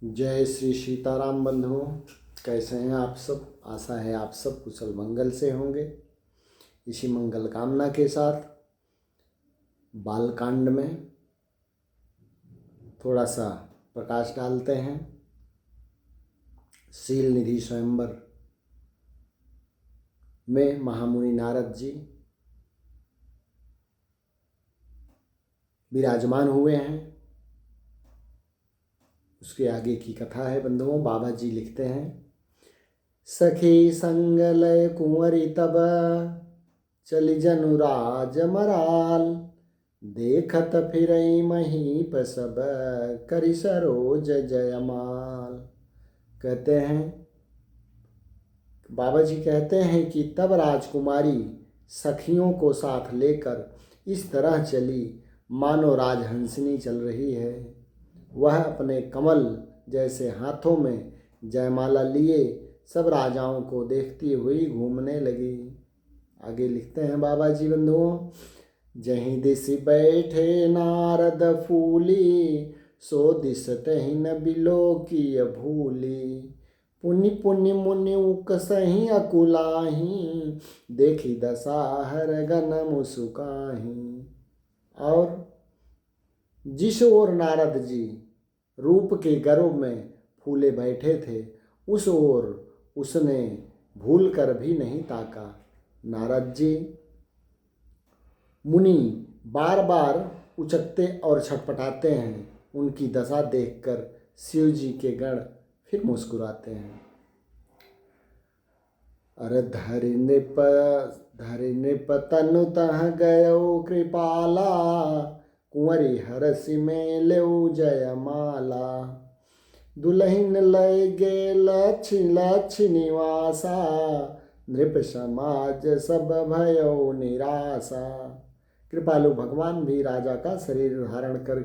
जय श्री सीताराम बंधुओं। कैसे हैं आप सब? आशा है आप सब कुशल मंगल से होंगे। इसी मंगल कामना के साथ बालकांड में थोड़ा सा प्रकाश डालते हैं। शील निधि स्वयंवर में महामुनि नारद जी विराजमान हुए हैं। उसके आगे की कथा है बंधुओं। बाबा जी लिखते हैं, सखी संग लय कुंवरी तब चली जनुराज मराल, देखत फिरई महीप सब करि सरोज जयमाल। कहते हैं, बाबा जी कहते हैं कि तब राजकुमारी सखियों को साथ लेकर इस तरह चली मानो राजहंसिनी चल रही है। वह अपने कमल जैसे हाथों में जयमाला लिए सब राजाओं को देखती हुई घूमने लगी। आगे लिखते हैं बाबा जी बंधुओं, जहीं दिस बैठे नारद फूली, सो दिस तहीं न बिलोकिय भूली। पुनि पुनि मुनि उकसहीं अकुलाहीं, देखी दशा हर गन मुसुकाहीं। और जिस ओर नारद जी रूप के गर्व में फूले बैठे थे, उस ओर उसने भूल कर भी नहीं ताका। नारद जी मुनि बार बार उचकते और छटपटाते हैं। उनकी दशा देखकर शिव जी के गण फिर मुस्कुराते हैं। अरे धरि नृप तनु तह गयो कृपाला, कुंवरी हरसि में लेऊ जयमाला। दुलहिन लय गे लक्ष निवासा, नृप समाज सब भयो निराशा। कृपालु भगवान भी राजा का शरीर धारण कर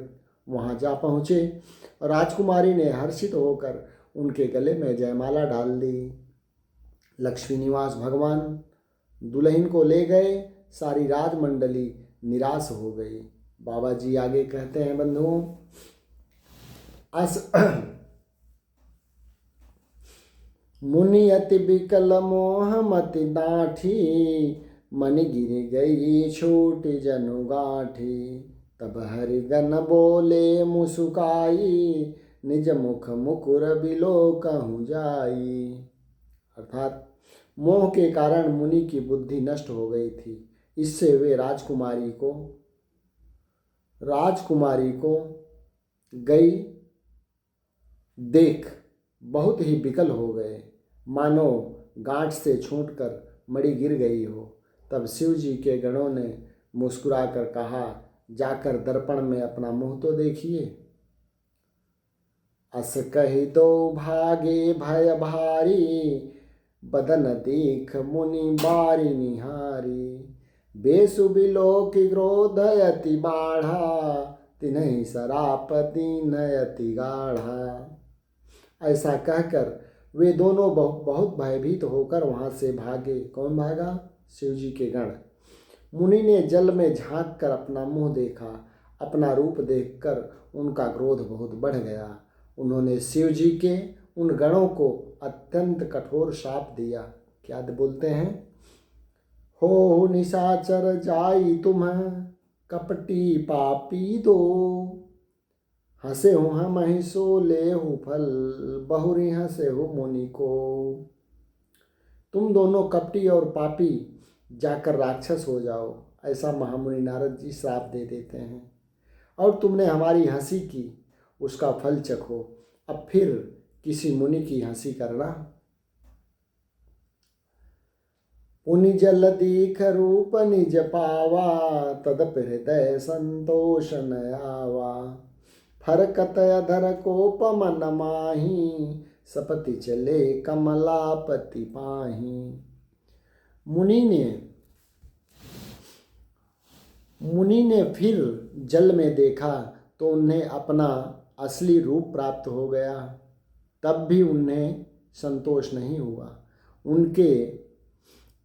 वहां जा पहुँचे और राजकुमारी ने हर्षित होकर उनके गले में जयमाला डाल दी। लक्ष्मी निवास भगवान दुल्हन को ले गए। सारी राजमंडली निराश हो गई। बाबा जी आगे कहते हैं बंधुओं, मुनि अति विकल मोह मति डाठी, मन गिर गई छूट जनु गाठी। तब हरिगन बोले मुसुकाई, निज मुख मुकुर बिलो कहूँ जाई। अर्थात मोह के कारण मुनि की बुद्धि नष्ट हो गई थी। इससे वे राजकुमारी को गई देख बहुत ही विकल हो गए, मानो गांठ से छूटकर मणि गिर गई हो। तब शिव जी के गणों ने मुस्कुराकर कहा, जाकर दर्पण में अपना मुंह तो देखिए। अस कहि दो भागे भय भारी, बदन देख मुनि बारी निहारी। बेसु बिलोक क्रोध अति बाढ़ा, तिन्हि सराप दीन अति गाढ़ा। ऐसा कहकर वे दोनों बहुत भयभीत होकर वहां से भागे। कौन भागा? शिव जी के गण। मुनि ने जल में झांक कर अपना मुंह देखा। अपना रूप देखकर उनका क्रोध बहुत बढ़ गया। उन्होंने शिव जी के उन गणों को अत्यंत कठोर शाप दिया। क्या बोलते हैं? हो निशाचर जाई तुम, कपटी पापी दो। हंसे हो हम ही सो ले हूँ फल, बहुरी हंसे हो मुनि को। तुम दोनों कपटी और पापी जाकर राक्षस हो जाओ, ऐसा महामुनि नारद जी श्राप दे देते हैं। और तुमने हमारी हंसी की, उसका फल चखो। अब फिर किसी मुनि की हंसी करना। पुनि जल दीख रूप निज पावा, तदप हृदय संतोष न आवा। फरकत अधर कोप मन माही, सपति चले कमलापति पाही। मुनि ने फिर जल में देखा तो उन्हें अपना असली रूप प्राप्त हो गया। तब भी उन्हें संतोष नहीं हुआ। उनके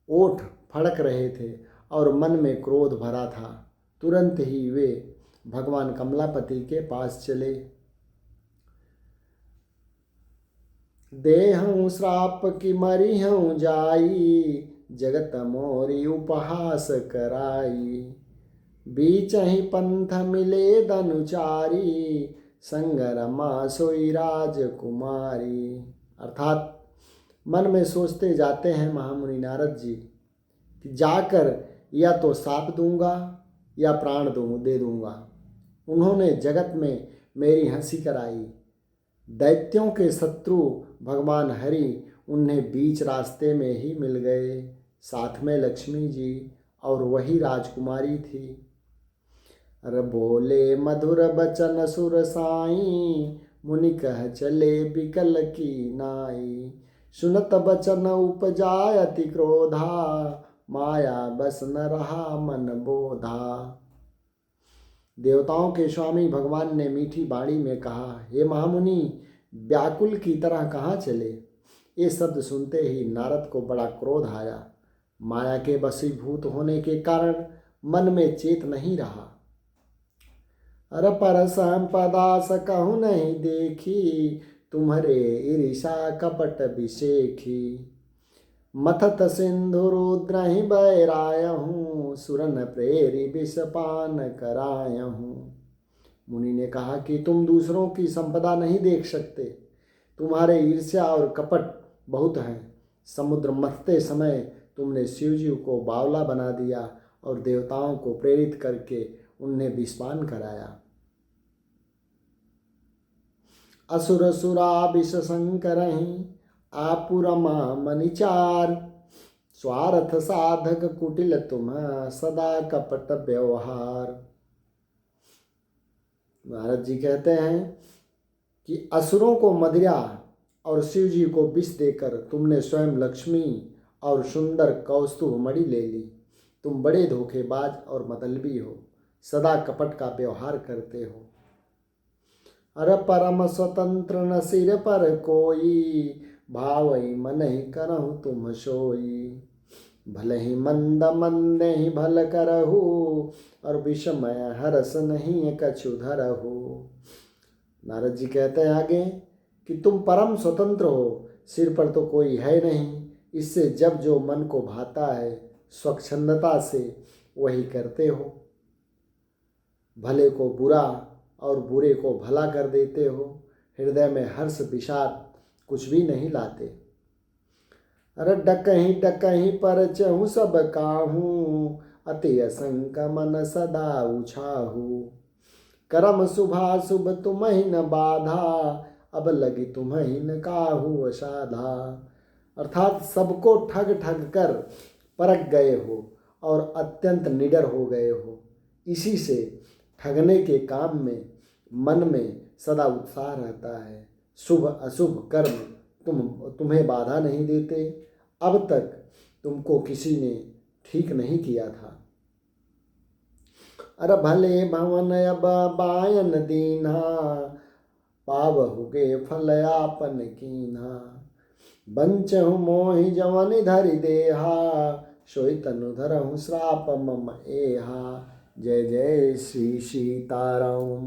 ओठ फड़क रहे थे और मन में क्रोध भरा था। तुरंत ही वे भगवान कमलापति के पास चले। देहूँ श्राप की मरी हूँ जाई, जगत मोरी उपहास कराई। बीच ही पंथ मिले धनुचारी, संग रमा सोई राजकुमारी। अर्थात मन में सोचते जाते हैं महामुनि नारद जी कि जाकर या तो साप दूंगा या प्राण दे दूंगा। उन्होंने जगत में मेरी हंसी कराई। दैत्यों के शत्रु भगवान हरि उन्हें बीच रास्ते में ही मिल गए। साथ में लक्ष्मी जी और वही राजकुमारी थी। अरे बोले मधुर बचन सुर साई, मुनि कह चले बिकल की नाई। सुनत बचन उपजाय अति क्रोधा, माया बस न रहा मन बोधा। देवताओं के स्वामी भगवान ने मीठी बाणी में कहा, हे महामुनि, व्याकुल की तरह कहाँ चले। ये शब्द सुनते ही नारद को बड़ा क्रोध आया। माया के वशीभूत होने के कारण मन में चेत नहीं रहा। अर पर संपदा सकहु नहीं देखी, तुम्हारे ईर्षा कपट विशेखी। मथत सिंधु रुद्र ही बैरायहूँ, सुरन प्रेरी विषपान करायहूँ। मुनि ने कहा कि तुम दूसरों की संपदा नहीं देख सकते, तुम्हारे ईर्ष्या और कपट बहुत हैं। समुद्र मथते समय तुमने शिवजी को बावला बना दिया और देवताओं को प्रेरित करके उन्हें विषपान कराया। असुर सुरा विष संकरहि, आपुरमा मनिचार। स्वार्थ साधक कुटिल तुम, सदा कपट व्यवहार। नारद जी कहते हैं कि असुरों को मदिरा और शिव जी को विष देकर तुमने स्वयं लक्ष्मी और सुंदर कौस्तुभ मणि ले ली। तुम बड़े धोखेबाज और मतलबी हो, सदा कपट का व्यवहार करते हो। अरे परम स्वतंत्र न सिर पर कोई, भावई मन ही करहु तुम सोई। भले ही मंद मंदे ही भल करहु, और विषमय हरस नहीं कछु धरहु। नारद जी कहते हैं आगे कि तुम परम स्वतंत्र हो, सिर पर तो कोई है नहीं। इससे जब जो मन को भाता है स्वच्छंदता से वही करते हो। भले को बुरा और बुरे को भला कर देते हो। हृदय में हर्ष विषाद कुछ भी नहीं लाते। अरे डकही पर चहु सब काहू, अति असंक मन सदा उछाहू। करम शुभाशुभ तुम्हि न बाधा, अब लगी तुम्हि न काहू असाधा। अर्थात सबको ठग ठग कर परख गए हो और अत्यंत निडर हो गए हो। इसी से ठगने के काम में मन में सदा उत्साह रहता है। शुभ अशुभ कर्म तुम्हें बाधा नहीं देते। अब तक तुमको किसी ने ठीक नहीं किया था। अरे भले भवन अब बायन दीन्हा, पावहुगे फल आपन कीन्हा। बंचहु मोहि जवनि धरि देहा, सोई तनु धरहु श्राप मम एहा। जय जय श्री सीताराम।